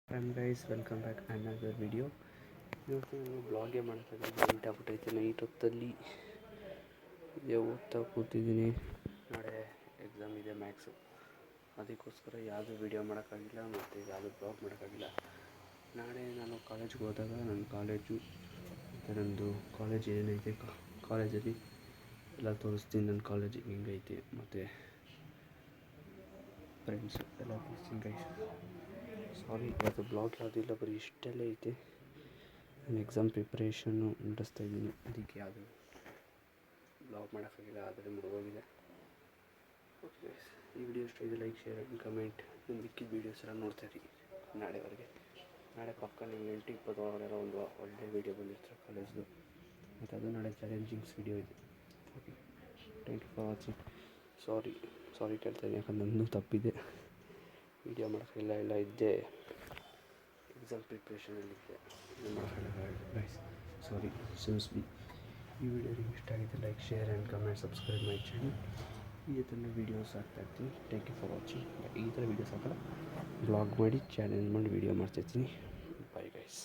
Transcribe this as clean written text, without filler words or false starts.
Guys welcome back another video. ಇವತ್ತು ನಾನು ಬ್ಲಾಗೇ ಮಾಡ್ತಾಯಿದ್ದೀನಿ. ನೈಟ್ ಆಗ್ಬಿಟ್ಟೈತೆ. ನೈಟ್ ಹೊತ್ತಲ್ಲಿ ಓದ್ತಾ ಕೂತಿದ್ದೀನಿ. ನಾಳೆ ಎಕ್ಸಾಮ್ ಇದೆ ಮ್ಯಾಥ್ಸು, ಅದಕ್ಕೋಸ್ಕರ ಯಾವುದೂ ವಿಡಿಯೋ ಮಾಡೋಕ್ಕಾಗಿಲ್ಲ ಮತ್ತು ಯಾವುದೂ ಬ್ಲಾಗ್ ಮಾಡೋಕ್ಕಾಗಿಲ್ಲ. ನಾಳೆ ನಾನು ಕಾಲೇಜ್ಗೆ ಹೋದಾಗ ನನ್ನ ಕಾಲೇಜು ಮತ್ತು ನನ್ನದು ಕಾಲೇಜ್ ಏನೈತೆ ಕಾಲೇಜಲ್ಲಿ ಎಲ್ಲ ತೋರಿಸ್ತೀನಿ. ನನ್ನ ಕಾಲೇಜ್ ಹೆಂಗೈತೆ ಮತ್ತು ಫ್ರೆಂಡ್ಸು ಎಲ್ಲ ತೋರಿಸ್ತೀನಿ ಗೈಸ್. ಸಾರಿ ಇವತ್ತು ಬ್ಲಾಗ್ ಯಾವುದಿಲ್ಲ, ಬರೀ ಇಷ್ಟೆಲ್ಲ ಐತೆ. ನಾನು ಎಕ್ಸಾಮ್ ಪ್ರಿಪ್ರೇಷನ್ನು ನಡೆಸ್ತಾಯಿದ್ದೀನಿ, ಅದಕ್ಕೆ ಯಾವುದು ಬ್ಲಾಗ್ ಮಾಡೋಕ್ಕಾಗಿಲ್ಲ. ಆದರೆ ಮುಗಿದೋಗಿದೆ. ಓಕೆ ಗೈಸ್, ಈ ವಿಡಿಯೋ ಇಷ್ಟ ಇದೆ ಲೈಕ್, ಶೇರ್ ಆ್ಯಂಡ್ ಕಮೆಂಟ್. ನಿಮ್ಮ ಮಿಕ್ಕಿದ ವೀಡಿಯೋಸ್ ಎಲ್ಲ ನೋಡ್ತಾಯಿರಿ ನಾಳೆವರೆಗೆ. ನಾಳೆ ಪಕ್ಕ ನಿಮ್ಗೆ 8:20 ಒಳಗಡೆ ಒಂದು ಒಳ್ಳೆ ವೀಡಿಯೋ ಬಂದಿರ್ತಾರೆ ಕಾಲೇಜ್ದು, ಮತ್ತು ಅದು ನಾಳೆ ಚಾಲೆಂಜಿಂಗ್ಸ್ ವೀಡಿಯೋ ಇದೆ. Okay, thank you for watching. Sorry ಕೇಳ್ತಾಯಿದ್ದೀನಿ, ಯಾಕಂದ್ರೆ ನನ್ನೂ ತಪ್ಪಿದೆ. ವೀಡಿಯೋ ಮಾಡೋಕ್ಕೆಲ್ಲ ಇದ್ದೆ, ಎಕ್ಸಾಮ್ ಪ್ರಿಪ್ರೇಷನಲ್ಲಿದ್ದೆ. ಗೈಸ್ ಸಾರಿ, ಕ್ಷಮಿಸಿ. ಈ ವಿಡಿಯೋ ನಿಮ್ಗೆ ಇಷ್ಟ ಆಗಿದೆ like, share and comment, subscribe my channel. ಈ ಥರ ವೀಡಿಯೋಸ್ ಹಾಕ್ತಾಯಿರ್ತೀನಿ. Thank you for watching. ಈ ಥರ ವೀಡಿಯೋಸ್ ಹಾಕಲ್ಲ, ಬ್ಲಾಗ್ ಮಾಡಿ ಚಾಲೆಂಜ್ ಮಾಡಿ ವೀಡಿಯೋ ಮಾಡ್ತಾಯಿರ್ತೀನಿ. Bye guys.